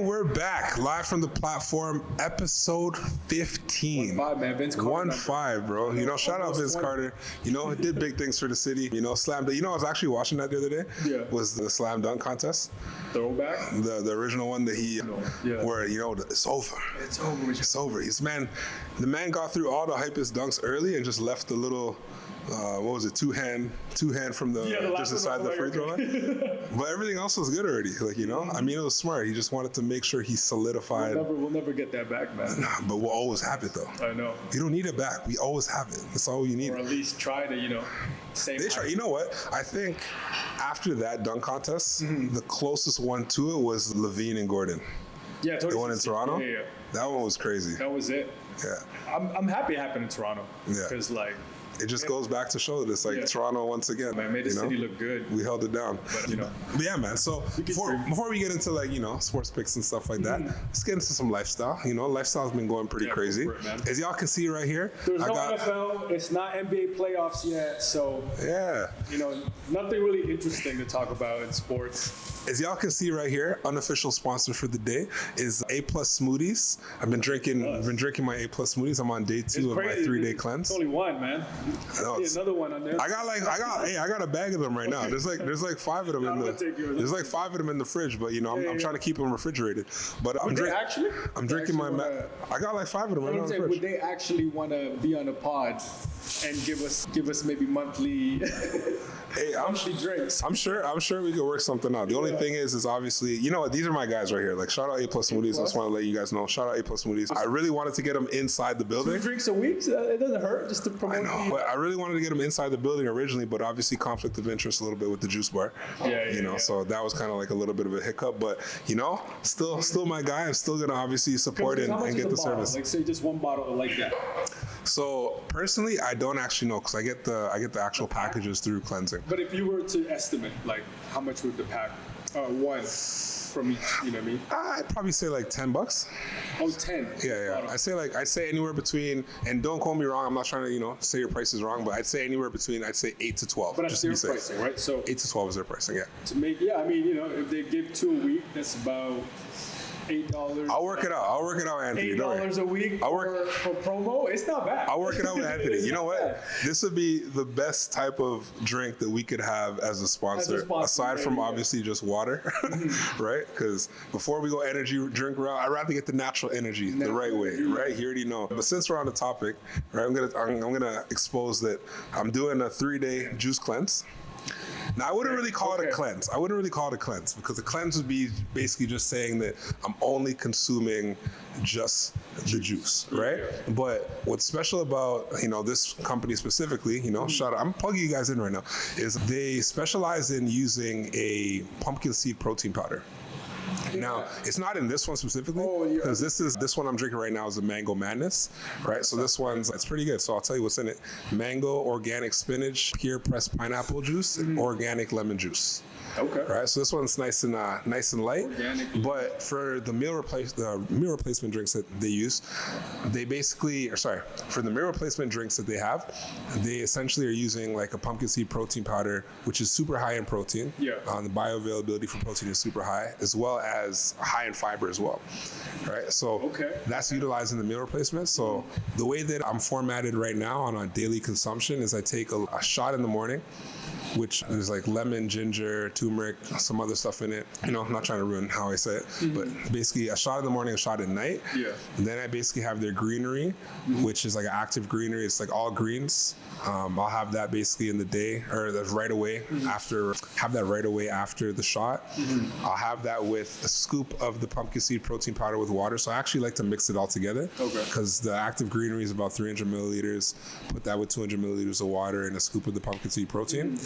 And we're back live from the platform, episode 15. 1-5, man. Vince Carter. 1-5, bro. You know, shout out Vince Carter. You know, did big things for the city. You know, slam dunk. You know, I was actually watching that the other day. Yeah. Was the slam dunk contest. Throwback? The original one that he, where, you know, it's over. It's over. It's over. The man got through all the hypest dunks early and just left the little, what was it, two hand from the just inside the free throw line. But everything else was good already. Like, you know, I mean, it was smart. He just wanted to make sure he solidified. We'll never get that back, man. Nah, but we'll always have it, though. I know. You don't need it back. We always have it. That's all you need. Or at least try to, you know, same. They try. You know what? I think after that dunk contest, the closest one to it was Levine and Gordon. Yeah, totally. The one in Toronto? Yeah. That one was crazy. That was it. Yeah. I'm happy it happened in Toronto. Yeah. Because, like, it just goes back to show that it's like Toronto once again. Man, made the city look good. We held it down. But, you know. But yeah, man. So before we get into, like, you know, sports picks and stuff like that, let's get into some lifestyle. You know, lifestyle's been going pretty crazy. As y'all can see right here. There's no NFL. It's not NBA playoffs yet. So, you know, nothing really interesting to talk about in sports. As y'all can see right here, unofficial sponsor for the day is A+ Smoothies. I've been drinking my A+ Smoothies. I'm on day 2 of my 3-day cleanse. It's only one, man. Another one on there. I got a bag of them right now. There's like 5 of them there's like 5 of them in the fridge, but you know, I'm trying to keep them refrigerated. But I'm drinking my I got like 5 of them right now in the fridge. Would they actually want to be on a pod and give us maybe monthly monthly drinks? I'm sure we could work something out. The only thing is obviously, you know what, these are my guys right here. Like, shout out A+ Smoothies. I just want to let you guys know. Shout out A+ Smoothies. I really wanted to get them inside the building. 2 drinks a week? It doesn't hurt just to promote. I know, but I really wanted to get them inside the building originally, but obviously conflict of interest a little bit with the juice bar. So that was kind of like a little bit of a hiccup, but you know, still my guy. I'm still gonna obviously support and get the service. Like, say just one bottle like that. So personally, I don't actually know because I get the actual packages through cleansing. But if you were to estimate, like, how much would the pack one from each? You know what I mean? I'd probably say like $10. Oh, 10. Yeah. I'd say anywhere between, and don't quote me wrong. I'm not trying to, you know, say your price is wrong, but I'd say anywhere between, 8 to 12. But that's their pricing, right? So 8 to 12 is their pricing. Yeah. To make, I mean, you know, if they give 2 a week, that's about $8. I'll work it out, Anthony. $8 a week for promo. It's not bad. I'll work it out with Anthony. You know what? Bad. This would be the best type of drink that we could have as a sponsor aside from obviously just water, right? Because before we go energy drink route, I'd rather get the natural energy the right way, right? You already know. But since we're on the topic, right, I'm gonna expose that I'm doing a 3-day juice cleanse. Now, I wouldn't really call it a cleanse. Because a cleanse would be basically just saying that I'm only consuming just the juice, right? But what's special about, you know, this company specifically, you know, shout out, I'm plugging you guys in right now, is they specialize in using a pumpkin seed protein powder. Now, it's not in this one specifically, because this one I'm drinking right now is a Mango Madness, right? So this it's pretty good. So I'll tell you what's in it. Mango, organic spinach, pure pressed pineapple juice, and organic lemon juice. Okay. Right. So this one's nice and light. Organic. But for the meal replacement drinks that they use, for the meal replacement drinks that they have, they essentially are using like a pumpkin seed protein powder, which is super high in protein. Yeah. The bioavailability for protein is super high, as well as high in fiber as well. Right. So that's utilized in the meal replacement. So the way that I'm formatted right now on a daily consumption is I take a shot in the morning, which is like lemon, ginger, turmeric, some other stuff in it. You know, I'm not trying to ruin how I say it, but basically a shot in the morning, a shot at night. Yeah. And then I basically have their greenery, which is like an active greenery. It's like all greens. I'll have that basically in the day, or that's right away after the shot. I'll have that with a scoop of the pumpkin seed protein powder with water. So I actually like to mix it all together. Okay. Because the active greenery is about 300 milliliters. Put that with 200 milliliters of water and a scoop of the pumpkin seed protein.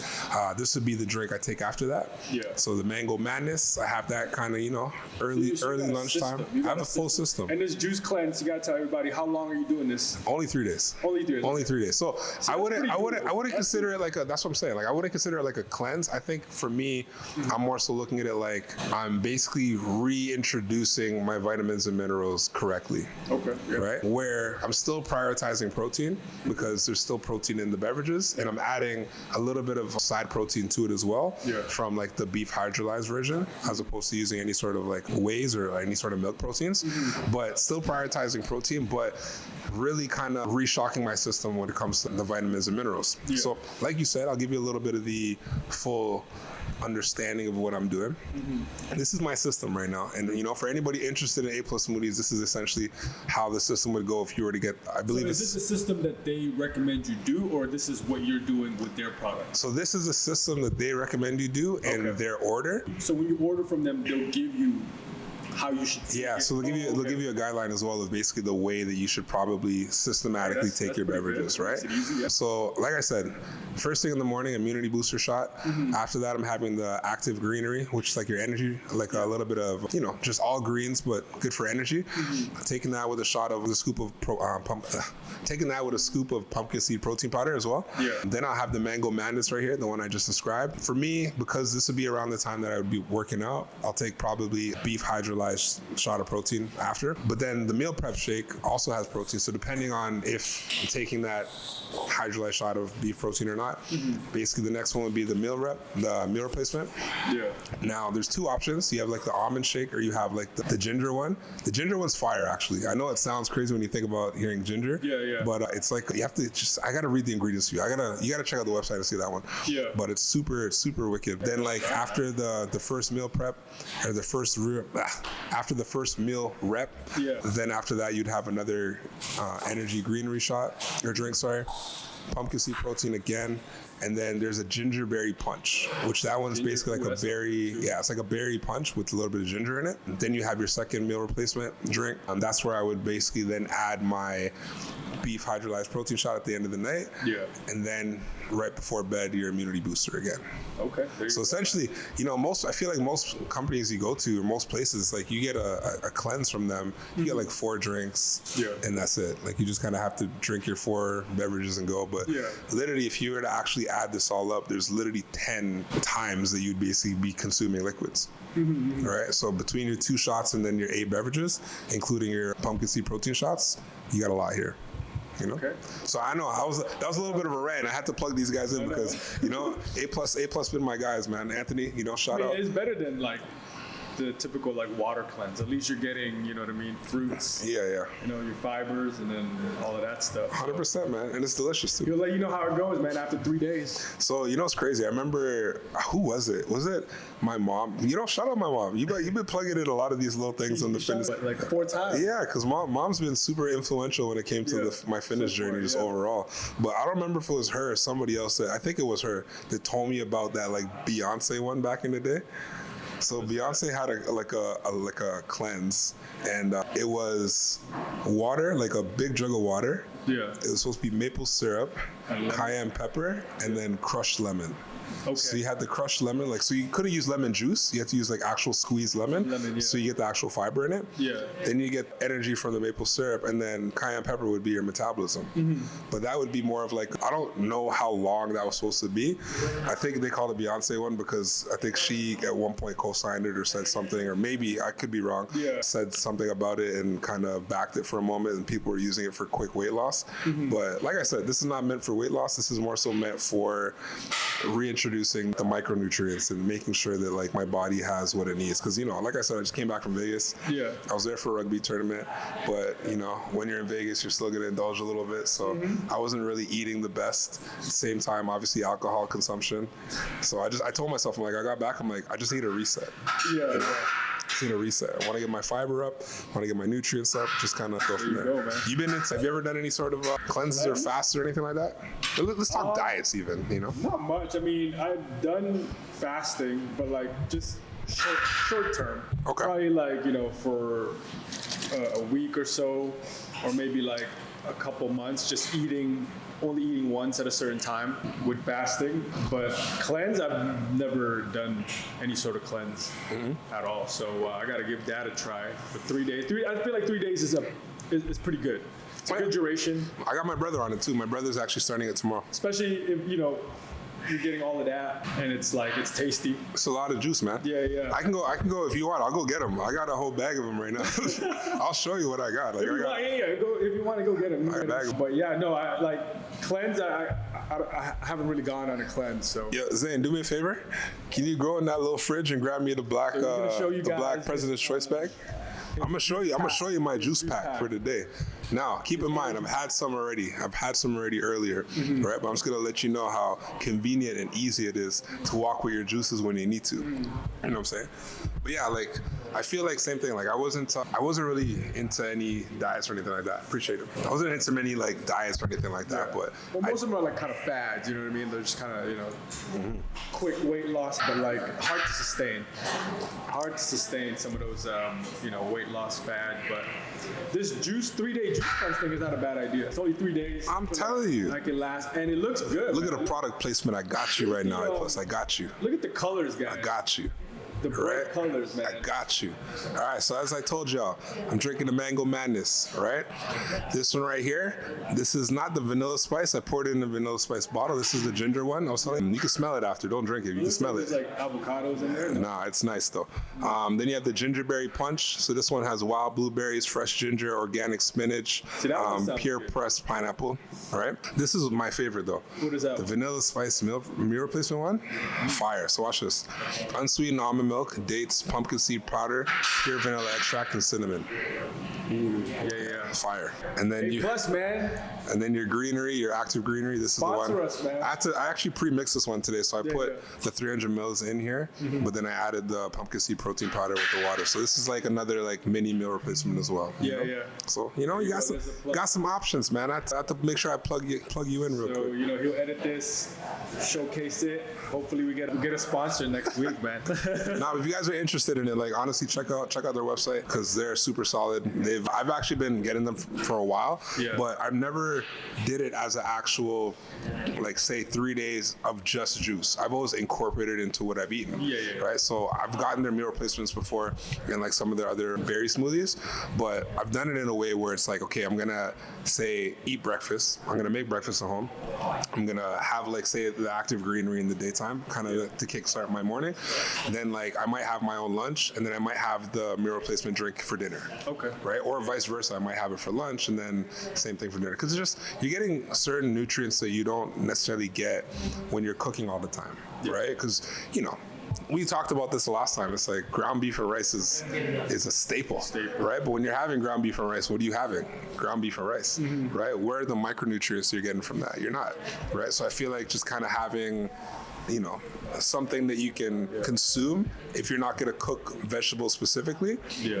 This would be the drink I take after that. Yeah. So the Mango Madness, I have that kind of, you know, early lunchtime. I have a full system. And this juice cleanse, you gotta tell everybody, how long are you doing this? Only 3 days. Only 3 days. So I wouldn't consider it like that's what I'm saying. Like, I wouldn't consider it like a cleanse. I think for me, I'm more so looking at it like I'm basically reintroducing my vitamins and minerals correctly. Okay. Yeah. Right? Where I'm still prioritizing protein because there's still protein in the beverages, and I'm adding a little bit of side protein to it as well, from like the beef hydrolyzed version, as opposed to using any sort of like wheys or any sort of milk proteins, but still prioritizing protein, but really kind of reshocking my system when it comes to the vitamins and minerals. So like you said, I'll give you a little bit of the full understanding of what I'm doing. This is my system right now, and you know, for anybody interested in A+ smoothies, this is essentially how the system would go if you were to get, I believe. So is this a system that they recommend you do, or this is what you're doing with their product? So this is a system that they recommend you do in their order. So when you order from them, they'll give you how you should take it. So they'll give you a guideline as well of basically the way that you should probably systematically take your beverages, right? Easy, So like I said, first thing in the morning, immunity booster shot. After that, I'm having the active greenery, which is like your energy, like a little bit of, you know, just all greens, but good for energy. Taking that with a shot of taking that with a scoop of pumpkin seed protein powder as well. Then I'll have the mango madness right here, the one I just described. For me, because this would be around the time that I would be working out, I'll take probably beef hydrolyzed shot of protein after. But then the meal prep shake also has protein. So depending on if I'm taking that hydrolyzed shot of beef protein or not, basically the next one would be the meal replacement. Now there's two options. You have like the almond shake, or you have like the ginger one. The ginger one's fire, actually. I know it sounds crazy when you think about hearing ginger. But it's like you have to I gotta read the ingredients for you. You gotta check out the website to see that one. But it's super wicked. Then like after the first meal prep, or after the first meal rep, then after that you'd have another energy greenery shot or drink, pumpkin seed protein again. And then there's a gingerberry punch, which that one's basically like a berry, it's like a berry punch with a little bit of ginger in it. And then you have your second meal replacement drink. That's where I would basically then add my beef hydrolyzed protein shot at the end of the night. And then right before bed, your immunity booster again. So essentially, you know, I feel like most companies you go to, or most places, like you get a cleanse from them. You get like 4 drinks, and that's it. Like you just kind of have to drink your 4 beverages and go. But literally, if you were to actually add this all up, there's literally 10 times that you'd basically be consuming liquids. Right? So between your 2 shots and then your 8 beverages, including your pumpkin seed protein shots, you got a lot here. You know, so I know that was a little bit of a rant. I had to plug these guys in because, you know, A+ been my guys, man. Anthony, you know, shout out. It's better than like the typical like water cleanse. At least you're getting, you know what I mean, fruits. You know, your fibers and then all of that stuff. 100%, man, and it's delicious too. He'll let you know how it goes, man, after 3 days. So you know, it's crazy. I remember, who was it? Was it my mom? You know, shout out my mom. You've been plugging in a lot of these little things on the fitness. Like 4 times. Yeah, because mom's been super influential when it came to my fitness journey, just overall. But I don't remember if it was her or somebody else. I think it was her that told me about that like Beyonce one back in the day. So Beyonce had a cleanse, and it was water, like a big jug of water. It was supposed to be maple syrup, cayenne pepper, and then crushed lemon. So you had the crushed lemon, so you couldn't use lemon juice. You had to use like actual squeezed lemon, so you get the actual fiber in it. Then you get energy from the maple syrup, and then cayenne pepper would be your metabolism. But that would be more of like, I don't know how long that was supposed to be. I think they called it Beyonce one because I think she at one point co-signed it or said something, or maybe I could be wrong, said something about it and kind of backed it for a moment, and people were using it for quick weight loss. But like I said, this is not meant for weight loss. This is more so meant for reintroducing the micronutrients and making sure that like my body has what it needs. Because, you know, like I said, I just came back from Vegas. I was there for a rugby tournament, but you know, when you're in Vegas, you're still gonna indulge a little bit. So I wasn't really eating the best. At the same time, obviously alcohol consumption. So I told myself, I'm like, I got back, I'm like, I just need a reset. You know? Just need a reset. I want to get my fiber up. I want to get my nutrients up. Just kind of go from there. Have you ever done any sort of cleanses or fasts or anything like that? Let's talk diets even, you know? Not much. I mean, I've done fasting, but like just short term. Probably like, you know, for a week or so, or maybe like a couple months, just only eating once at a certain time with fasting. But cleanse, I've never done any sort of cleanse at all. So I got to give that a try for 3 days. I feel like 3 days is pretty good. It's a good duration. I got my brother on it too. My brother's actually starting it tomorrow. Especially if, you know, you're getting all of that, and it's tasty. It's a lot of juice, man. I can go if you want. I'll go get them. I got a whole bag of them right now. I'll show you what I got. Like, go if you want to go get them. But yeah, no, I like cleanse. I haven't really gone on a cleanse, so. Yo, Zane, do me a favor. Can you go in that little fridge and grab me the black, President's Choice bag? I'm gonna show you my juice pack for today. Now, keep in mind, I've had some already earlier, right? But I'm just gonna let you know how convenient and easy it is to walk with your juices when you need to. You know what I'm saying? But yeah, like I feel like same thing. Like I wasn't really into any diets or anything like that. Appreciate it. I wasn't into many like diets or anything like that. But most of them are like kind of fads. You know what I mean? They're just kind of quick weight loss, but like hard to sustain. Hard to sustain some of those weight loss fad. But this 3-day juice cleanse thing is not a bad idea. It's only 3 days. I'm telling you. Like it lasts, and it looks good. Look at the product placement. I got you right now. Plus, I got you. Look at the colors, guys. I got you. The bright colors, man. I got you. All right, so as I told y'all, I'm drinking the Mango Madness, right? This one right here, this is not the vanilla spice. I poured it in the vanilla spice bottle. This is the ginger one. I was telling you, you can smell it after. Don't drink it. You can smell it. There's like avocados in there. Nah, it's nice though. Then you have the gingerberry punch. So this one has wild blueberries, fresh ginger, organic spinach, pure pressed pineapple. All right. This is my favorite though. What is that? The vanilla spice meal replacement one. Fire. So watch this. Unsweetened almond milk, dates, pumpkin seed powder, pure vanilla extract, and cinnamon. Yeah. Fire. And then and then your greenery, your active greenery. This is the one. Us, man. I actually pre-mixed this one today, so I put the 300 mils in here, but then I added the pumpkin seed protein powder with the water. So this is like another like mini meal replacement as well. Yeah. So you got some options, man. I have to make sure I plug you in real quick. So he'll edit this, showcase it. Hopefully we get a sponsor next week, man. Now, if you guys are interested in it, like honestly, check out their website because they're super solid. I've actually been getting them for a while, but I've never did it as an actual, like say 3 days of just juice. I've always incorporated it into what I've eaten. Right. So I've gotten their meal replacements before and like some of their other berry smoothies, but I've done it in a way where it's like, okay, I'm gonna say eat breakfast. I'm gonna make breakfast at home. I'm gonna have like say the active greenery in the daytime, kind of to kickstart my morning. And then like I might have my own lunch, and then I might have the meal replacement drink for dinner. Okay. Right, or vice versa. I might have it for lunch, and then same thing for dinner. Because it's just you're getting certain nutrients that you don't necessarily get when you're cooking all the time, right? Because we talked about this last time. It's like ground beef and rice is a staple, right? But when you're having ground beef and rice, what are you having? Ground beef and rice, right? Where are the micronutrients you're getting from that? You're not, right? So I feel like just kind of having, something that you can consume if you're not going to cook vegetables specifically,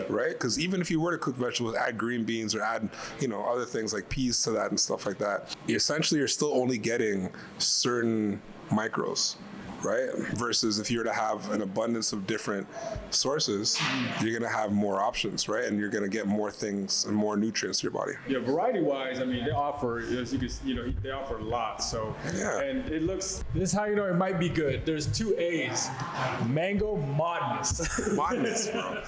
right? Because even if you were to cook vegetables, add green beans or add, other things like peas to that and stuff like that, essentially you're still only getting certain micros. Right? Versus if you were to have an abundance of different sources, you're going to have more options, right? And you're going to get more things and more nutrients to your body. Yeah, variety-wise, I mean, they offer, as you can, they offer a lot. So, and it looks, this is how you know it might be good. There's 2 A's, Mango Madness. Madness, bro.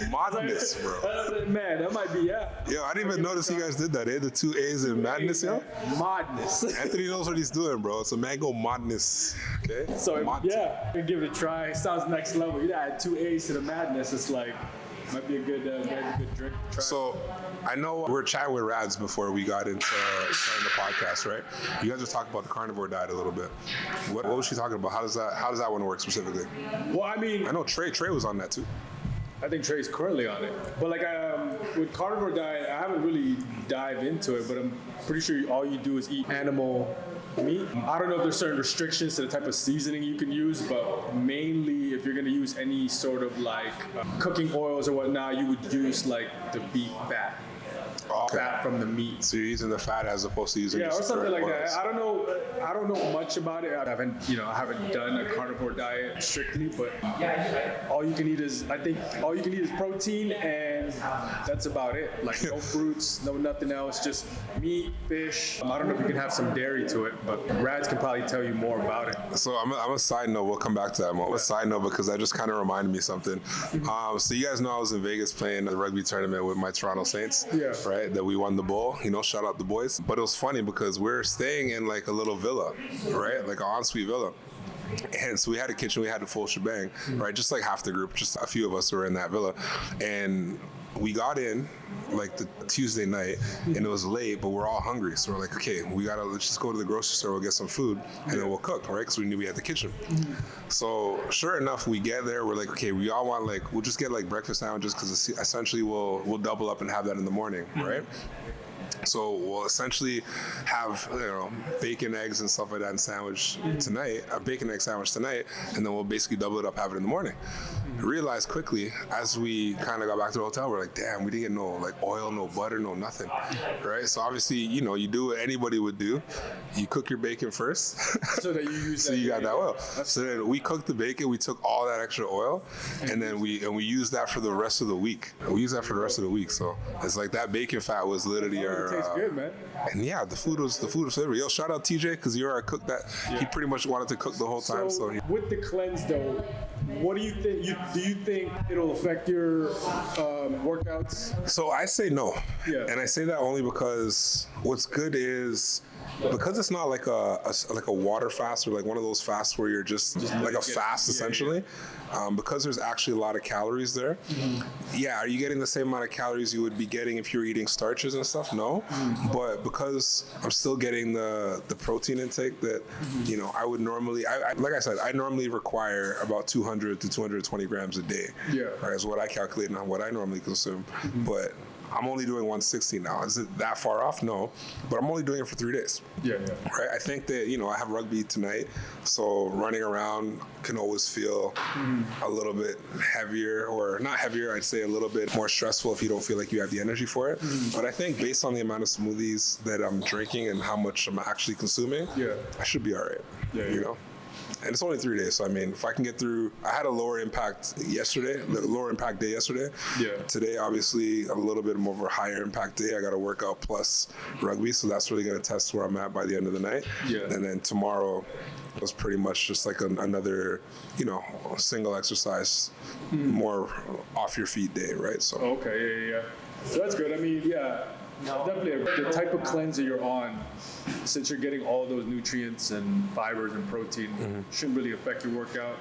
Madness, bro. Man, that might be, Yo, I didn't even notice you guys did that, The 2 A's in Madness, yo? Madness. Anthony knows what he's doing, bro. It's a Mango Madness, okay? So, give it a try. It sounds next level. You add 2 A's to the Madness. It's like, might be a good drink to try. So, I know we were chatting with Rads before we got into starting the podcast, right? You guys were talking about the carnivore diet a little bit. What was she talking about? How does that one work specifically? Well, I mean, I know Trey was on that too. I think Trey's currently on it. But like with carnivore diet, I haven't really dived into it, but I'm pretty sure all you do is eat animal meat. I don't know if there's certain restrictions to the type of seasoning you can use, but mainly if you're going to use any sort of like cooking oils or whatnot, you would use like the beef fat. Fat from the meat. So you're using the fat as opposed to using or something like that. I don't know much about it. I haven't done a carnivore diet strictly, but all you can eat is protein, and that's about it. Like no fruits, no nothing else, just meat, fish. I don't know if you can have some dairy to it, but Rads can probably tell you more about it. So I'm a side note. We'll come back to that. I'm a side note because that just kind of reminded me something. So you guys know I was in Vegas playing a rugby tournament with my Toronto Saints. Right, that we won the bowl, shout out the boys. But it was funny because we're staying in like a little villa, right? Like an ensuite villa. And so we had a kitchen, we had the full shebang, right? Just like half the group, just a few of us were in that villa. And we got in like the Tuesday night, and it was late, but we're all hungry. So we're like, okay, let's just go to the grocery store, we'll get some food, and then we'll cook, right? Because we knew we had the kitchen. So sure enough, we get there, we're like, okay, we all want we'll just get breakfast sandwiches because essentially we'll double up and have that in the morning, right? So we'll essentially have bacon, eggs, and stuff like that, and a bacon egg sandwich tonight, and then we'll basically double it up, have it in the morning. Realized quickly as we kind of got back to the hotel, we're like, damn, we didn't get no oil, no butter, no nothing, right? So obviously, you do what anybody would do. You cook your bacon first, so that you use. So you got that oil. So then we cooked the bacon. We took all that extra oil, and then we used that for the rest of the week. So it's like that bacon fat was literally our. It tastes good, man. And yeah, the food was flavor. Yo, shout out TJ because you're our cook that he pretty much wanted to cook the whole time. So with the cleanse though, what do you think? Do you think it'll affect your workouts? So I say no. Yeah. And I say that only because what's good is because it's not like a water fast or like one of those fasts where you're just like a fast essentially. Because there's actually a lot of calories there. Yeah, are you getting the same amount of calories you would be getting if you were eating starches and stuff? No. But because I'm still getting the protein intake that, I would normally, like I said, I normally require about 200 to 220 grams a day. Yeah. Right, is what I calculate on what I normally consume. But I'm only doing 160 now. Is it that far off? No. But I'm only doing it for 3 days. Yeah. Right? I think that, I have rugby tonight, so running around can always feel a little bit heavier, or not heavier, I'd say a little bit more stressful if you don't feel like you have the energy for it. But I think based on the amount of smoothies that I'm drinking and how much I'm actually consuming, I should be all right. You know? And it's only 3 days, so I mean, if I can get through, I had a lower impact day yesterday. Yeah. Today, obviously, a little bit more of a higher impact day. I got to work out plus rugby, so that's really going to test where I'm at by the end of the night. Yeah. And then tomorrow was pretty much just like another, single exercise, more off your feet day, right? So. Okay, yeah. So that's good. I mean, yeah. Definitely the type of cleanse that you're on, since you're getting all those nutrients and fibers and protein, shouldn't really affect your workout.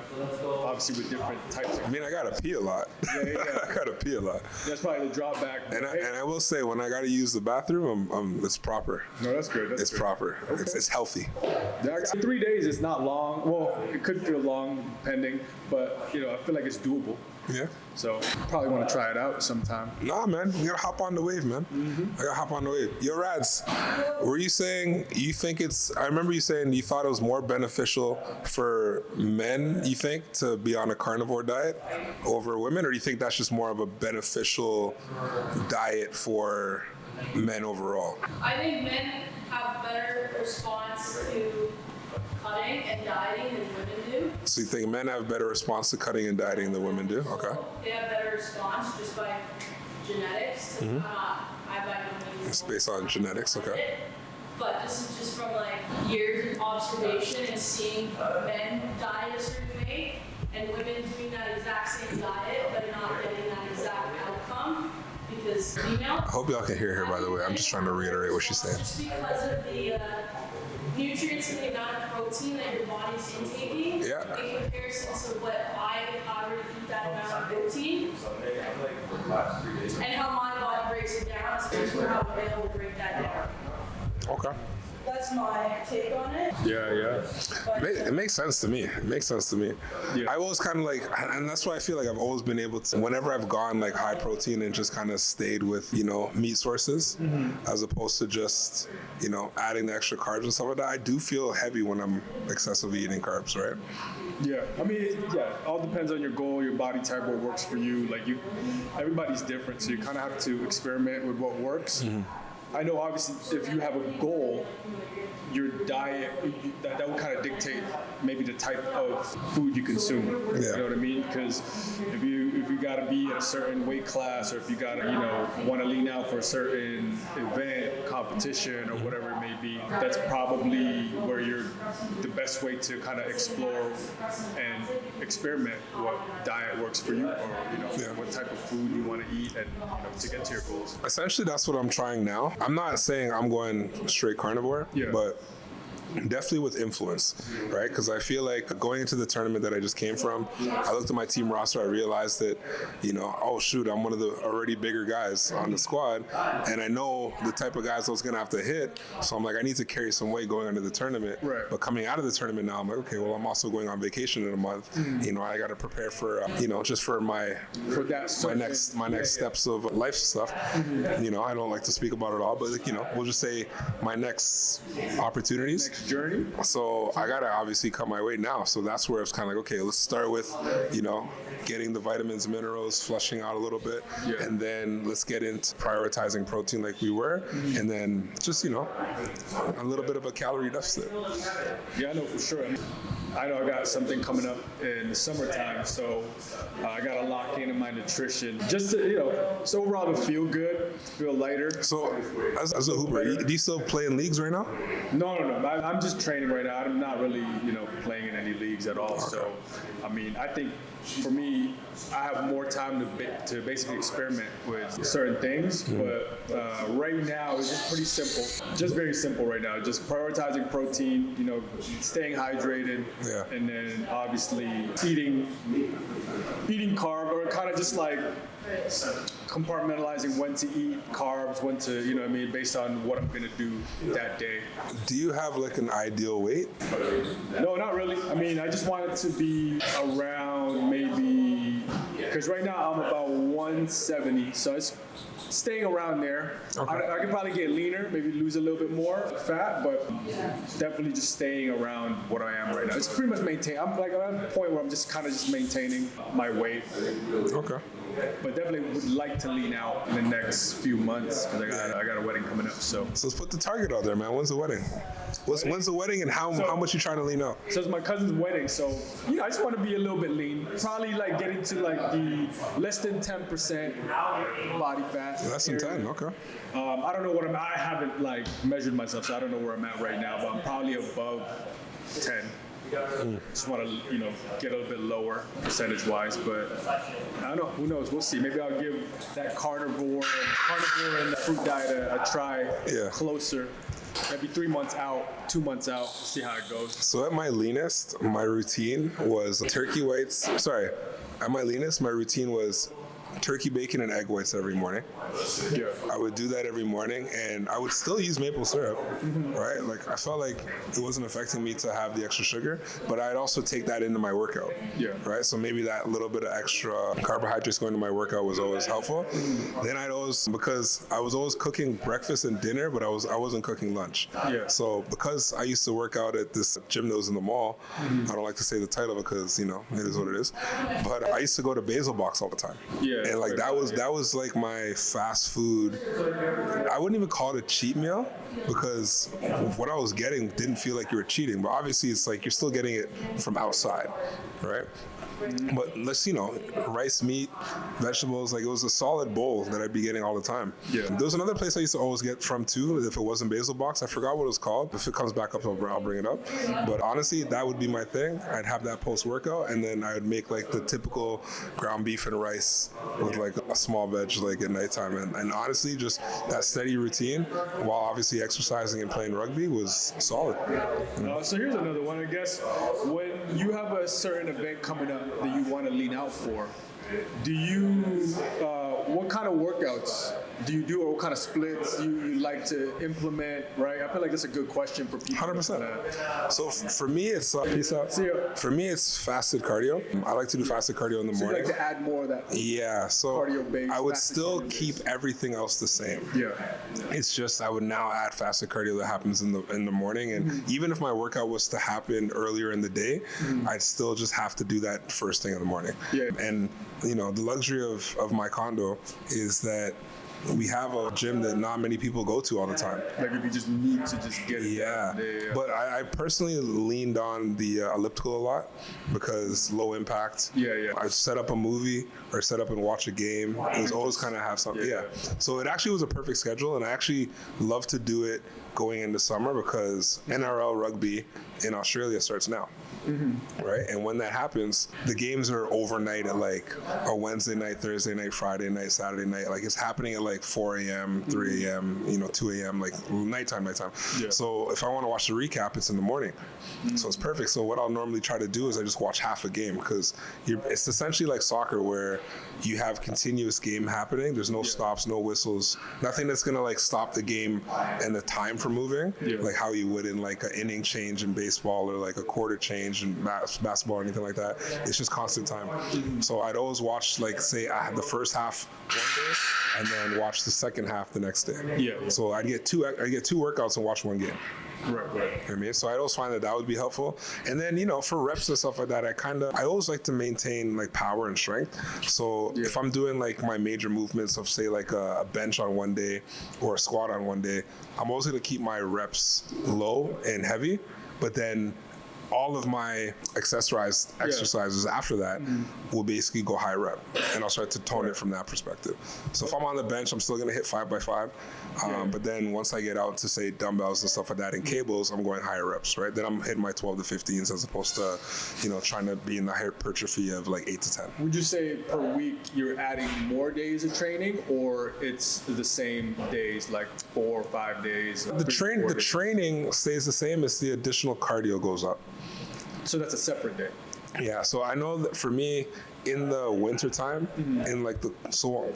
Obviously with different types of... I mean, I gotta pee a lot. Yeah. I gotta pee a lot. That's probably the drawback. And I will say, when I gotta use the bathroom, it's proper. No, that's good. It's good. Proper. Okay. It's healthy. Yeah, 3 days is not long. Well, it could feel long, depending, but I feel like it's doable. Yeah. So probably want to try it out sometime. Nah, man, you gotta hop on the wave, man. I gotta hop on the wave. Yo, Rads, were you saying you think I remember you saying you thought it was more beneficial for men, you think, to be on a carnivore diet over women, or do you think that's just more of a beneficial diet for men overall? I think men have better response to cutting and dieting than women do. So you think men have better response to cutting and dieting than women do? Okay. They have better response just by genetics. I by no means. It's based on genetics, okay. But this is just from years of observation and seeing men diet a certain way and women doing that exact same diet but not getting that exact outcome. Because female. I hope y'all can hear her, by the way. I'm just trying to reiterate what she's saying. Just because of the nutrients and the amount of protein that your body's intaking in comparison to what I were to eat that amount of protein and how my body breaks it down as opposed to how a male will break that down. Okay. That's my take on it. Yeah. It makes sense to me. Yeah. I always kind of and that's why I feel like I've always been able to, whenever I've gone high protein and just kind of stayed with, meat sources, as opposed to just, adding the extra carbs and stuff like that, I do feel heavy when I'm excessively eating carbs, right? Yeah, I mean, all depends on your goal, your body type, what works for you. Everybody's different, so you kind of have to experiment with what works. I know, obviously, if you have a goal, your diet, that will kind of dictate maybe the type of food you consume. Yeah. You know what I mean? Because if you got to be at a certain weight class, or if you got to, want to lean out for a certain event, competition, or whatever it may be, that's probably where the best way to kind of explore and experiment what diet works for you, or what type of food you want to eat, and to get to your goals. Essentially, that's what I'm trying now. I'm not saying I'm going straight carnivore, but Definitely with influence, right? Because I feel like going into the tournament that I just came from, I looked at my team roster, I realized that, oh shoot, I'm one of the already bigger guys on the squad, and I know the type of guys I was going to have to hit, so I'm like, I need to carry some weight going into the tournament. Right. But coming out of the tournament now, I'm like, okay, well, I'm also going on vacation in a month. I got to prepare for, just for my next steps of life stuff. I don't like to speak about it all, but we'll just say my next opportunities. Next journey. So I gotta obviously cut my weight now. So that's where it's kind of like, okay, let's start with, getting the vitamins, minerals, flushing out a little bit, and then let's get into prioritizing protein like we were, and then just a little bit of a calorie deficit. Yeah, I know for sure. I know I got something coming up in the summertime, so I got to lock in my nutrition just to, so overall to feel good, to feel lighter. So, as a hooper, do you still play in leagues right now? No. I'm just training right now. I'm not really, playing in any leagues at all. Okay. So, I think for me, I have more time to basically experiment with certain things, but right now it's just pretty simple. Just very simple right now. Just prioritizing protein, staying hydrated, and then obviously eating carb, or kind of just like compartmentalizing when to eat carbs, when to, based on what I'm going to do that day. Do you have like an ideal weight? No, not really. I just want it to be around maybe, because right now I'm about 170, so it's staying around there. Okay. I could probably get leaner, maybe lose a little bit more fat, but definitely just staying around what I am right now. It's pretty much maintain. I'm like at a point where I'm just kind of just maintaining my weight. Okay. But definitely would like to lean out in the next few months because I got a wedding coming up. So let's put the target out there, man. When's the wedding? When's the wedding, and how much you trying to lean out? So it's my cousin's wedding, so I just want to be a little bit lean. Probably like getting to like the less than 10% body fat. Less than 10, okay. I don't know what I haven't like measured myself, so I don't know where I'm at right now, but I'm probably above 10. Just want to, get a little bit lower percentage-wise, but I don't know. Who knows? We'll see. Maybe I'll give that carnivore and the fruit diet a try closer. Maybe 3 months out, 2 months out, see how it goes. So at my leanest, my routine was turkey whites. Sorry, at my leanest, my routine was turkey bacon and egg whites every morning. Yeah. I would do that every morning, and I would still use maple syrup, right? Like, I felt like it wasn't affecting me to have the extra sugar, but I'd also take that into my workout, right? So maybe that little bit of extra carbohydrates going to my workout was always helpful. Then because I was always cooking breakfast and dinner, but I wasn't cooking lunch. Yeah. So because I used to work out at this gym that was in the mall, I don't like to say the title because, it is what it is, but I used to go to Basil Box all the time. Yeah. And like that was like my fast food. I wouldn't even call it a cheat meal because what I was getting didn't feel like you were cheating, but obviously it's like you're still getting it from outside, right? But let's, rice, meat, vegetables, like it was a solid bowl that I'd be getting all the time. Yeah. There was another place I used to always get from too, if it wasn't Basil Box. I forgot what it was called. If it comes back up, I'll bring it up. But honestly, that would be my thing. I'd have that post-workout, and then I would make like the typical ground beef and rice with like a small veg like at nighttime. And honestly, just that steady routine while obviously exercising and playing rugby was solid. So here's another one, I guess. When you have a certain event coming up that you want to lean out for, do you, what kind of workouts do you do, or what kind of splits you like to implement, right? I feel like that's a good question for people. 100%. So for me, it's peace out. See ya. For me, it's fasted cardio. I like to do fasted cardio in the morning. You like to add more of that. Yeah. So cardio-based, I would still keep everything else the same. Yeah. It's just I would now add fasted cardio that happens in the morning, and even if my workout was to happen earlier in the day, I'd still just have to do that first thing in the morning. Yeah. And the luxury of my condo is that we have a gym that not many people go to all the time. Like if you just need to just get it. Yeah. But I personally leaned on the elliptical a lot because low impact. Yeah. I set up a movie or set up and watch a game. It was always kind of have something. Yeah. So it actually was a perfect schedule, and I actually love to do it going into summer because NRL rugby in Australia starts now. right? And when that happens, the games are overnight at like a Wednesday night, Thursday night, Friday night, Saturday night. Like it's happening at like 4 a.m., 3 a.m., 2 a.m., like nighttime. Yeah. So if I want to watch the recap, it's in the morning. So it's perfect. So what I'll normally try to do is I just watch half a game because it's essentially like soccer where you have continuous game happening. There's no stops, no whistles, nothing that's going to like stop the game and the time from moving, like how you would in like an inning change in baseball or like a quarter change in basketball or anything like that. It's just constant time. So I'd always watch like, say, I had the first half one day and then watch the second half the next day. So I'd get two workouts and watch one game. Right. You know what I mean? So I always find that would be helpful. And then, for reps and stuff like that, I always like to maintain like power and strength. So if I'm doing like my major movements of say like a bench on one day or a squat on one day, I'm always going to keep my reps low and heavy, but then all of my accessorized exercises after that will basically go high rep, and I'll start to tone it from that perspective. So if I'm on the bench, I'm still going to hit 5x5, but then once I get out to say dumbbells and stuff like that and cables, I'm going higher reps, right? Then I'm hitting my 12 to 15s as opposed to, trying to be in the hypertrophy of like 8 to 10. Would you say per week you're adding more days of training, or it's the same days, like 4 or 5 days? The training stays the same as the additional cardio goes up. So that's a separate day. Yeah, so I know that for me, in the winter time, in like the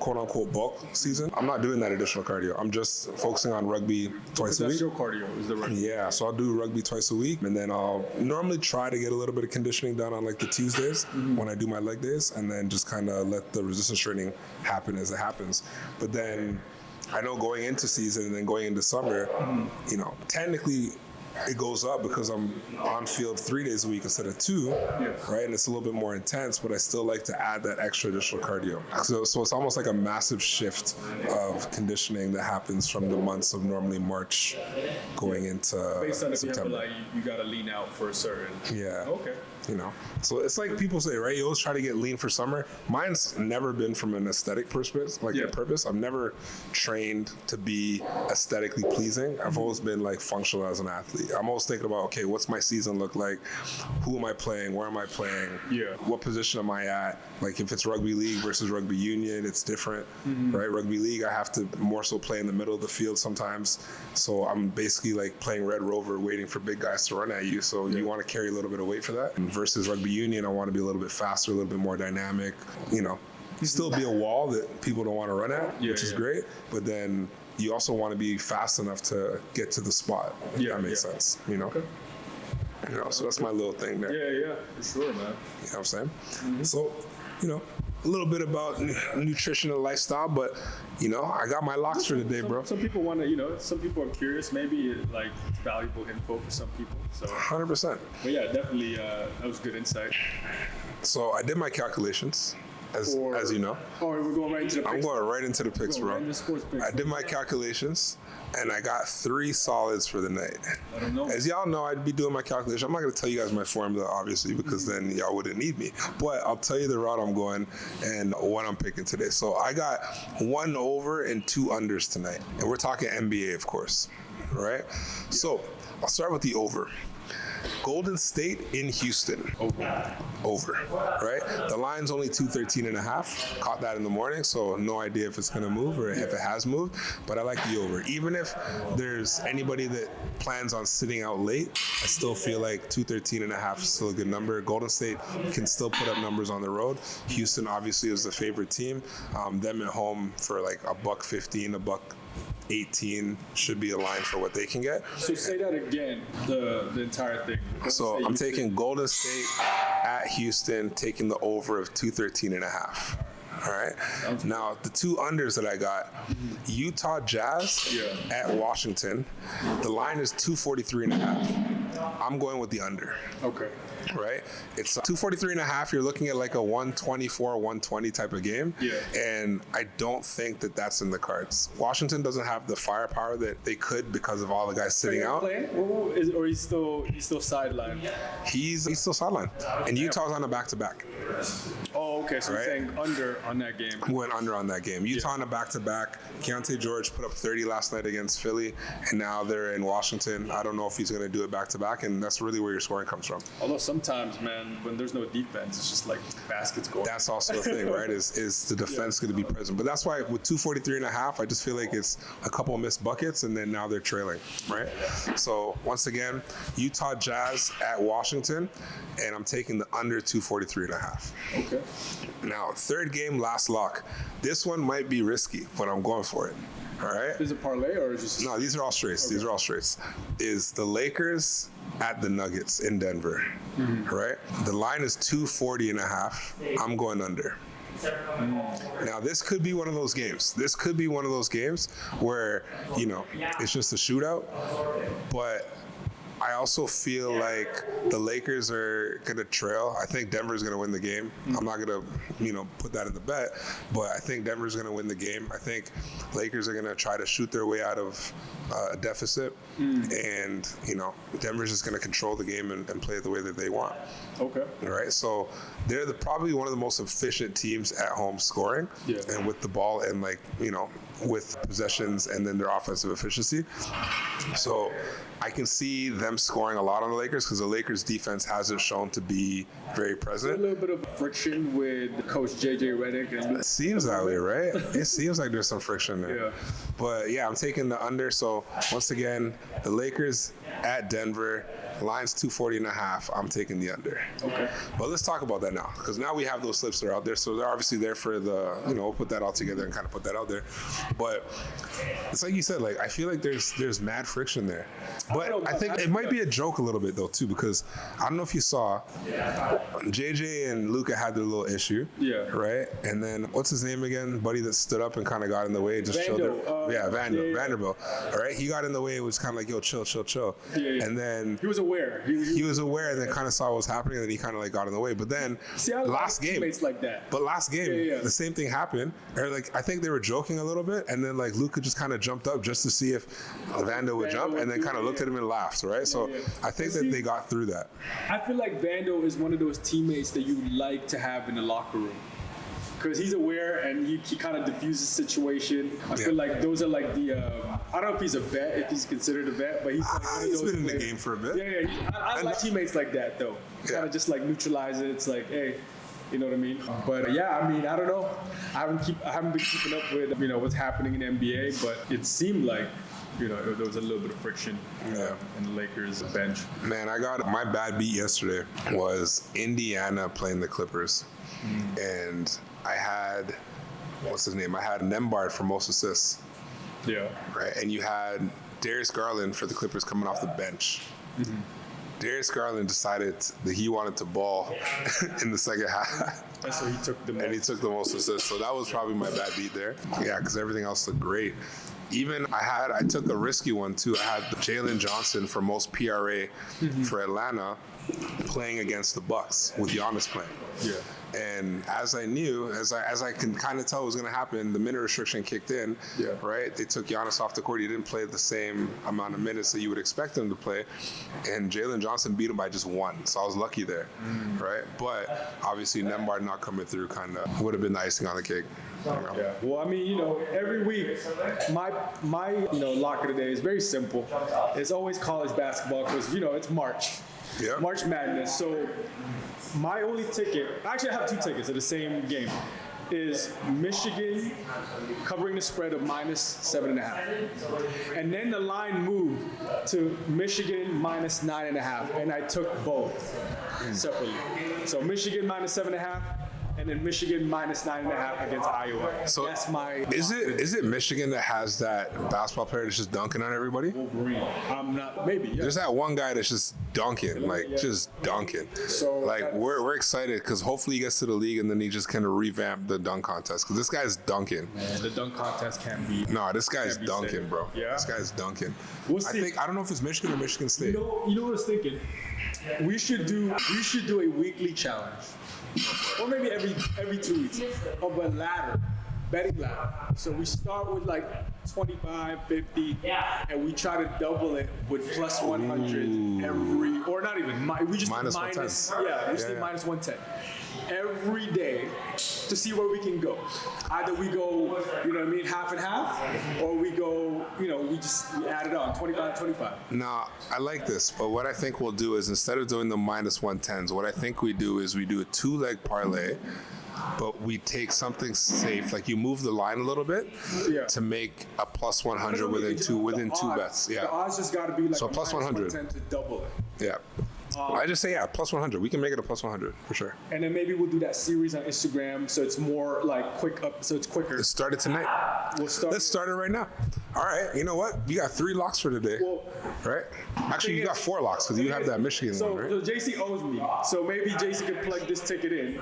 quote unquote bulk season, I'm not doing that additional cardio. I'm just focusing on rugby twice a week. That's your cardio, is the rugby. Yeah, so I'll do rugby twice a week, and then I'll normally try to get a little bit of conditioning done on like the Tuesdays when I do my leg days, and then just kind of let the resistance training happen as it happens. But then I know going into season and then going into summer, technically it goes up because I'm on field 3 days a week instead of 2, right? And it's a little bit more intense, but I still like to add that extra additional cardio. So it's almost like a massive shift of conditioning that happens from the months of normally March going into based on September. If you got to lean out for a certain. Yeah. Okay. So it's like people say, right? You always try to get lean for summer. Mine's never been from an aesthetic perspective, a purpose. I've never trained to be aesthetically pleasing. I've always been like functional as an athlete. I'm always thinking about, okay, what's my season look like? Who am I playing? Where am I playing? What position am I at? Like if it's rugby league versus rugby union, it's different, right? Rugby league, I have to more so play in the middle of the field sometimes. So I'm basically like playing Red Rover, waiting for big guys to run at you. So you want to carry a little bit of weight for that. Versus rugby union, I want to be a little bit faster, a little bit more dynamic, still be a wall that people don't want to run at, which is great. But then you also want to be fast enough to get to the spot, if that makes sense, Okay. So that's my little thing there. Yeah, for sure, man. You know what I'm saying? So, a little bit about nutrition and lifestyle, but, I got my locks for today, bro. Some people want to, some people are curious. Maybe like it's valuable info for some people. So 100%. But yeah, definitely, that was good insight. So I did my calculations. As you know. Oh, we're going right into the picks. I'm going right into the picks, bro. Right into sports picks. I did my calculations, and I got 3 solids for the night. I don't know. As y'all know, I'd be doing my calculation. I'm not going to tell you guys my formula, obviously, because then y'all wouldn't need me. But I'll tell you the route I'm going and what I'm picking today. So I got 1 over and 2 unders tonight. And we're talking NBA, of course, right? So I'll start with the over. Golden State in Houston. Over, right? The line's only 213.5. Caught that in the morning, so no idea if it's going to move or if it has moved, but I like the over. Even if there's anybody that plans on sitting out late, I still feel like 213.5 is still a good number. Golden State can still put up numbers on the road. Houston obviously is the favorite team. Them at home for like $1.15, $1.18 should be a line for what they can get. So say that again, the entire thing. So I'm taking Golden State at Houston, taking the over of 213.5. All right. Now, the 2 unders that I got, Utah Jazz at Washington. The line is 243.5. I'm going with the under. Okay. Right? It's 243.5. You're looking at like a 124, 120 type of game. And I don't think that that's in the cards. Washington doesn't have the firepower that they could because of all the guys sitting out. Or he's still sidelined? He's still sidelined. And Utah's on a back-to-back. Oh, Okay, so right? you're saying under on that game. Went under on that game. Utah on a back-to-back. Keontae George put up 30 last night against Philly, and now they're in Washington. I don't know if he's going to do it back-to-back, and that's really where your scoring comes from. Although sometimes, man, when there's no defense, it's just like baskets going. That's also a thing, right? Is the defense going to be present? But that's why with 243.5, I just feel like it's a couple of missed buckets, and then now they're trailing, right? So once again, Utah Jazz at Washington, and I'm taking the under 243.5. Okay. Now, third game, last lock. This one might be risky, but I'm going for it. All right? Is it parlay or is it just... No, these are all straights. Okay. These are all straights. Is the Lakers at the Nuggets in Denver. Mm-hmm. Right? The line is 240.5. I'm going under. Now, this could be one of those games. This could be one of those games where, you know, it's just a shootout, but I also feel like the Lakers are going to trail. I think Denver's going to win the game. I'm not going to, you know, put that in the bet, but I think Denver's going to win the game. I think Lakers are going to try to shoot their way out of a deficit, and, you know, Denver's just going to control the game and play it the way that they want. Okay. All right, so they're probably one of the most efficient teams at home scoring, and with the ball and, like, you know, with possessions and then their offensive efficiency. So I can see them scoring a lot on the Lakers because the Lakers defense hasn't shown to be very present. A little bit of friction with Coach JJ Redick. It seems that way, right? It seems like there's some friction there. Yeah. But yeah, I'm taking the under. So once again, the Lakers at Denver. Line's 240.5. I'm taking the under. Okay. But let's talk about that now, because now we have those slips that are out there. So they're obviously there for the, you know, we'll put that all together and kind of put that out there. But it's like you said, like, I feel like there's mad friction there. But I think it might be a joke a little bit though too, because I don't know if you saw, JJ and Luka had their little issue. Yeah. Right. And then what's his name again? Buddy that stood up and kind of got in the way, just chilled. Vanderbilt. All right. He got in the way. It was kind of like, yo, chill. Yeah. And then he was aware. He was aware and then kind of saw what was happening, and then he kind of like got in the way. But then last game, like that. But last game, the same thing happened. Or like I think they were joking a little bit, and then like Luka just kind of jumped up just to see if Vando would jump, and then kind of looked at him and laughed. Right. So I think that they got through that. I feel like Vando is one of those teammates that you like to have in the locker room. Because he's aware and he kind of diffuses the situation. I feel like those are like the, I don't know if he's a vet, if he's considered a vet, but he's like he's been in the game for a bit. Yeah. I like teammates like that though. Kind of just like neutralize it. It's like, hey, you know what I mean? But yeah, I mean, I don't know. I haven't been keeping up with, you know, what's happening in the NBA, but it seemed like, you know, there was a little bit of friction in the Lakers bench. Man, I got my bad beat yesterday was Indiana playing the Clippers. And I had, what's his name? I had Nembhard for most assists. Yeah. Right. And you had Darius Garland for the Clippers coming off the bench. Mm-hmm. Darius Garland decided that he wanted to ball in the second half. And so he took the most assists. So that was probably my bad beat there. Yeah, because everything else looked great. Even I took a risky one too. I had Jalen Johnson for most PRA for Atlanta playing against the Bucks with Giannis playing. Yeah. And as I knew, as I can kind of tell was going to happen, the minute restriction kicked in, right? They took Giannis off the court. He didn't play the same amount of minutes that you would expect him to play. And Jalen Johnson beat him by just one. So I was lucky there, right? But obviously Nembhard not coming through kind of would have been the icing on the cake. Yeah. Well, I mean, you know, every week, my you know, lock of the day is very simple. It's always college basketball because, you know, it's March. Yeah. March Madness. So my only ticket, actually I have two tickets at the same game, is Michigan covering the spread of -7.5. And then the line moved to Michigan -9.5. And I took both separately. So Michigan -7.5. And then Michigan -9.5 against Iowa. So that's my. Is it Michigan that has that basketball player that's just dunking on everybody? Wolverine. I'm not. Maybe. Yeah. There's that one guy that's just dunking, just dunking. So like we're excited because hopefully he gets to the league and then he just kind of revamp the dunk contest because this guy's dunking. Man, the dunk contest can't be. No, this guy's dunking, bro. Yeah. This guy's dunking. I don't know if it's Michigan or Michigan State. You know what I was thinking? We should do a weekly challenge. Or maybe every 2 weeks of a ladder, betting ladder. So we start with like 25, 50, and we try to double it with plus 100 every, or not even, we just minus minus 110. Yeah, we just did minus 110 every day to see where we can go. Either we go, you know what I mean, half and half, or we go, you know, we add it on, 25, 25. Nah, I like this, but what I think we'll do is instead of doing the minus 110s, what I think we do is we do a 2-leg parlay, but we take something safe, like you move the line a little bit to make a plus 100 within two bets. Yeah. The odds just got to be like so plus 100 to double it. Yeah. I just say plus 100. We can make it a plus 100 for sure. And then maybe we'll do that series on Instagram, so it's more like quick up, so it's quicker. Let's start it tonight. Let's start it right now. All right. You know what? You got 3 locks for today, right? Actually, you got 4 locks because you have that Michigan one, right? So JC owes me, so maybe JC can plug this ticket in.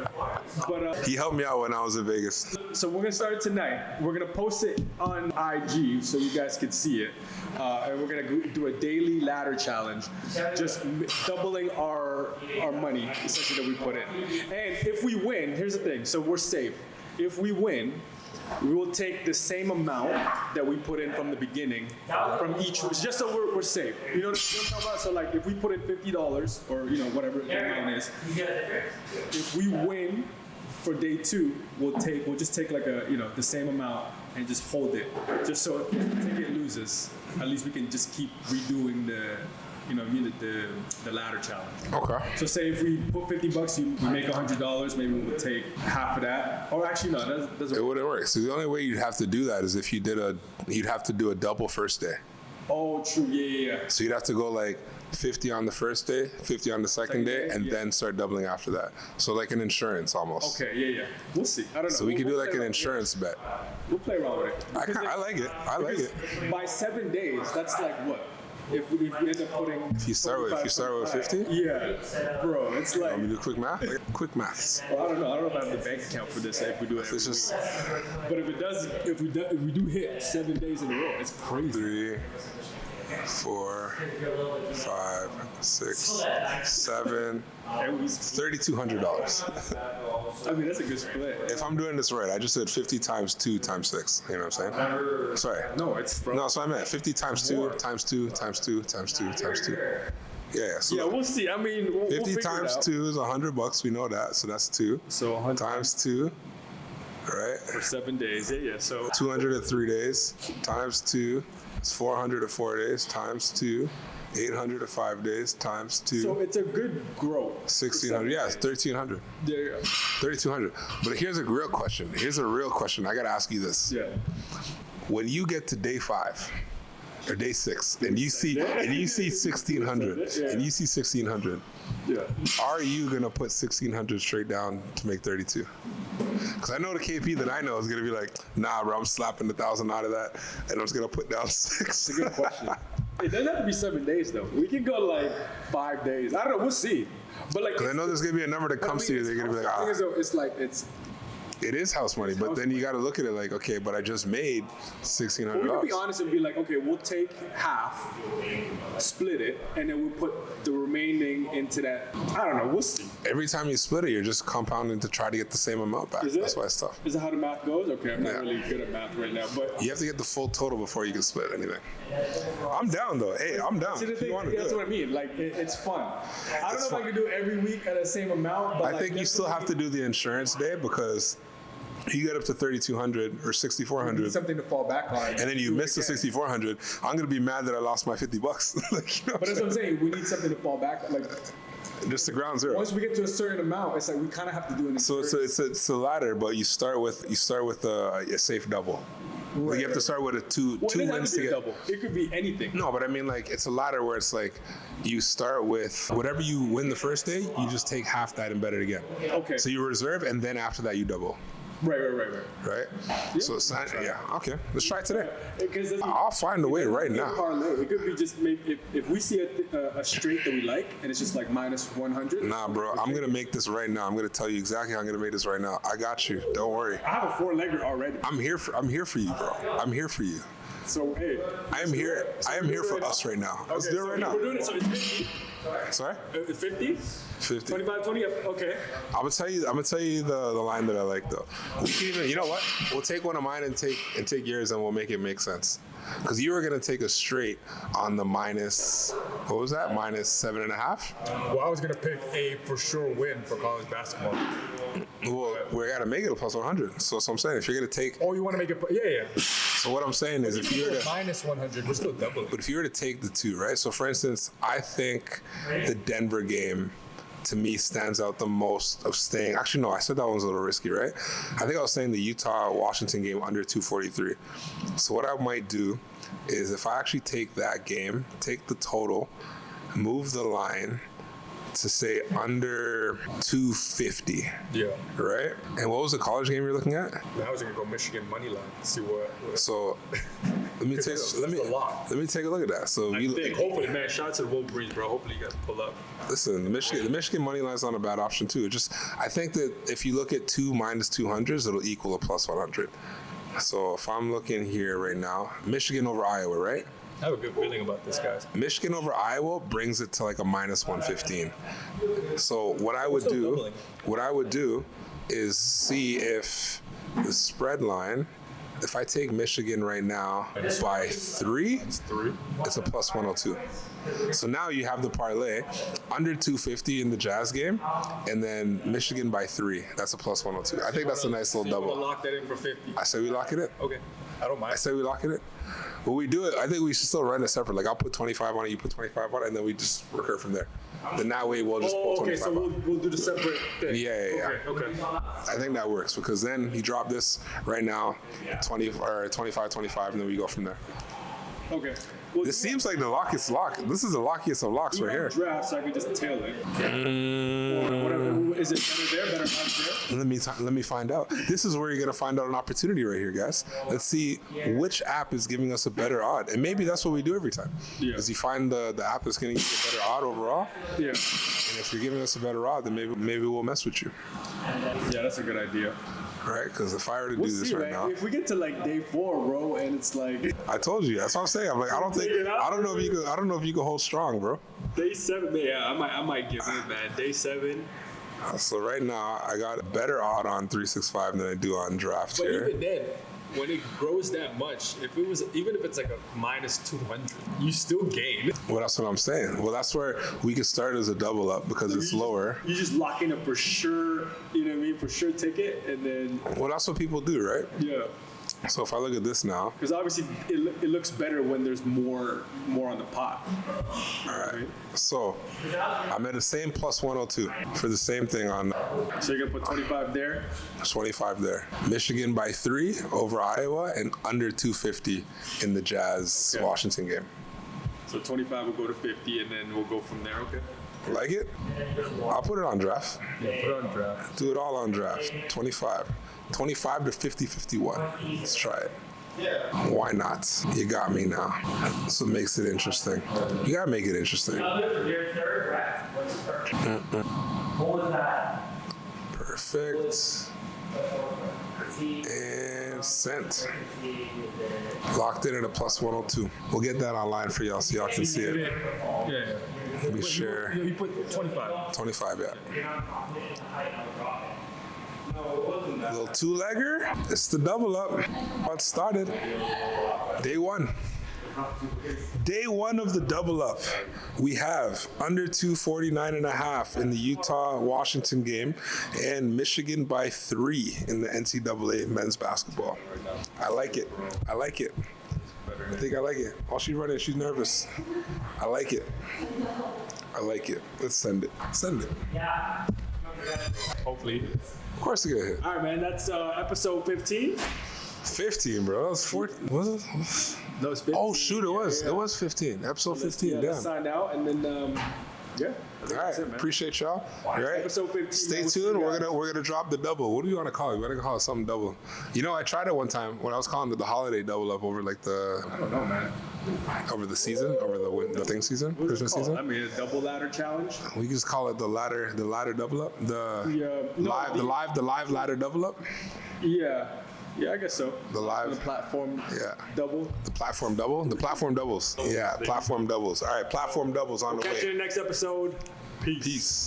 But he helped me out when I was in Vegas. So we're gonna start it tonight. We're gonna post it on IG so you guys can see it, and we're gonna do a daily ladder challenge, just doubling our money essentially that we put in. And if we win, here's the thing. So we're safe. If we win, we will take the same amount that we put in from the beginning, from each, just so we're safe. You know what I'm talking about? So like, if we put in $50 or you know whatever the amount is, if we win for day 2, we'll just take like the same amount and just hold it, just so if the ticket loses, at least we can just keep redoing the ladder challenge. Okay. So say if we put $50, you make $100, maybe we'll take half of that. Or actually, no, that doesn't. It wouldn't work. So the only way you'd have to do that is if you'd have to do a double first day. Oh, true. Yeah. So you'd have to go like 50 on the first day, 50 on the second day, and then start doubling after that. So like an insurance almost. Okay. Yeah. We'll see. I don't know. So we could do like an insurance bet. We'll play around with it. I like it. I like it. By 7 days, that's like what? If we end up putting. If you start with 50. Yeah, bro, it's like. Want me to do quick math? Quick maths. Well, I don't know. I don't know if I have the bank account for this. If we do it. It's just. But if we do hit 7 days in a row, it's crazy. 3, 4, 5, 6, 7, $3,200. I mean, that's a good split. If I'm doing this right, I just said 50 times 2 times 6. You know what I'm saying? Sorry. No, so I meant 50 times 2 times 2 times 2 times 2 times 2. Yeah. So we'll see. I mean, 50 times 2 is $100. We know that. So that's 2. So 100 times 2. Right. For 7 days. Yeah. So 200 at 3 days times 2 is 400 at 4 days times 2. 800 at 5 days times 2. So it's a good growth. 1,600. Yeah, it's 1,300. There you go. 3,200. But here's a real question. I got to ask you this. Yeah. When you get to day 5 or day 6 and you see 1,600 and you see 1,600, are you gonna put 1,600 straight down to make 32? Because I know the KP that I know is gonna be like, nah, bro, I'm slapping 1,000 out of that, and I'm just gonna put down 6. That's a good question. It doesn't have to be 7 days though. We can go like 5 days. I don't know. We'll see. But like, because I know there's gonna be a number that comes to you. They're gonna be like, It is house money, but then you got to look at it like, okay, but I just made $1,600. We can be honest and be like, okay, we'll take half, split it, and then we'll put the remaining into that. I don't know. We'll see. Every time you split it, you're just compounding to try to get the same amount back. That's why it's tough. Is that how the math goes? Okay, I'm not really good at math right now, but you have to get the full total before you can split anything. I'm down though. Hey, I'm down. See, that's what I mean. Like, it's fun. I don't know if I can do it every week at the same amount, but I think you still have to do the insurance day because you get up to 3,200 or 6,400. Something to fall back on. And then you miss the 6,400. I'm gonna be mad that I lost my $50. Like, you know but that's what I'm saying. We need something to fall back on. Like, just the ground zero. Once we get to a certain amount, it's like we kind of have to do an. So it's a ladder, but you start with a safe double. Right, like you have to start with two wins to get double. It could be anything. No, but I mean, like, it's a ladder where it's like you start with whatever you win the first day, you just take half that and bet it again. Okay. So you reserve, and then after that you double. Right. Right? Yeah. So it's not, okay. Let's try it today. I'll find a way right now. It could be just maybe if we see a straight that we like and it's just like minus 100. Nah, bro. I'm going to make this right now. I'm going to tell you exactly how I'm going to make this right now. I got you. Don't worry. I have a 4-legger already. I'm here for you, bro. I'm here for you. So hey, I am here for us right now. Let's do it right now. We're doing it. So it's 50. Sorry? 50? 50. 25, 20. Okay. I'm gonna tell you the line that I like though. We can even, you know what? We'll take one of mine and take yours, and we'll make it make sense. Because you were gonna take a straight on the minus. What was that? Minus 7.5. Well, I was gonna pick a for sure win for college basketball. Well, we gotta make it a plus 100. So I'm saying, if you're gonna take. Oh, you want to make it? Yeah. So what I'm saying is, if you were to minus 100, we're still doubling. But if you were to take the two, right? So for instance, I think the Denver game, to me, stands out the most of staying. Actually, no, I said that one was a little risky, right? I think I was saying the Utah-Washington game under 243. So what I might do is, if I actually take that game, take the total, move the line to say under 250. Yeah. Right? And what was the college game you're looking at? I was gonna go Michigan money line. See what. So let me take a look at that. So hopefully, man, shout out to the Wolverines, bro. Hopefully you guys pull up. Listen, the Michigan money line's not a bad option too. I think that if you look at 2 minus 200s, it'll equal a plus 100. So if I'm looking here right now, Michigan over Iowa, right? I have a good feeling about this, guys. Michigan over Iowa brings it to like a minus 115. So what I would do is see if the spread line, if I take Michigan right now by 3, it's a plus 102. So now you have the parlay under 250 in the Jazz game, and then Michigan by 3. That's a plus 102. I think that's a nice little double. Lock that in for 50. I say we lock it in. Okay, I don't mind. I say we lock it in. When we do it, I think we should still run it separate. Like, I'll put 25 on it, you put 25 on it, and then we just recur from there. Then that way we'll just pull 25 so we'll do the separate thing. Yeah. Okay. I think that works, because then you drop this right now, 25, and then we go from there. Okay. Well, This seems like the luckiest lock. This is the luckiest of locks right here. Draft, so I can just tail it. Whatever. Is it better there? Better not there? Let me find out. This is where you're gonna find out an opportunity right here, guys. Let's see which app is giving us a better odd, and maybe that's what we do every time. Yeah. Is you find the app that's gonna give you a better odd overall. Yeah. And if you're giving us a better odd, then maybe we'll mess with you. Yeah, that's a good idea. Right? Because if I were to do this right now, if we get to like day 4, bro, and it's like I told you. That's what I'm saying. I'm like, I don't know if you can hold strong, bro. day 7, yeah, I might give it, man. Day 7. So right now, I got a better odd on 365 than I do on draft But here. even then, when it grows that much, even if it's like a minus 200, you still gain. Well, that's what I'm saying. Well, that's where we could start as a double up, because it's lower. You just lock in a for sure, you know what I mean, for sure ticket, and then Well, that's what people do, right? yeah. So if I look at this now, Because obviously it looks better when there's more on the pot. all right. So I'm at the same plus 102 for the same thing on So you're gonna put 25 there. 25 there. Michigan by 3 over Iowa, and under 250 in the Jazz Washington game. So 25 will go to 50, and then we'll go from there. Okay. Like it? I'll put it on draft. Yeah, put it on draft. Do it all on draft. 25 to 50-51. Let's try it. Why not? You got me now. That's what makes it interesting. You gotta make it interesting. Perfect. And sent. Locked in at a plus 102. We'll get that online for y'all so y'all can see it. Yeah. Let me share. You put 25. 25, yeah. Little 2-legger. It's the double up. What started? Day 1. Day 1 of the double up. We have under 249.5 in the Utah-Washington game, and Michigan by 3 in the NCAA men's basketball. I like it. I think I like it. While she's running, she's nervous. I like it. Let's send it. Hopefully. Of course you get a hit. All right, man. That's episode 15. 15, bro. That was 14. Was it? No, it's 15. Oh, shoot, it was. Yeah. It was 15. Episode 15, Let's damn. sign out, and then, yeah. All right, appreciate y'all. All right, Episode 15. stay We'll see tuned. you We're guys. gonna drop the double. What do you want to call it? We're gonna call it something double. You know, I tried it one time when I was calling it the holiday double up over like I don't know, man. over the season, over the thing season, What's it Christmas called? season. I mean, a double ladder challenge. We can just call it the ladder double up, the No, live ladder double up. Yeah. Yeah, I guess so. The live. The platform double. The platform double? The platform doubles. Yeah, platform doubles. All right, platform doubles on the way. Catch you in the next episode. Peace.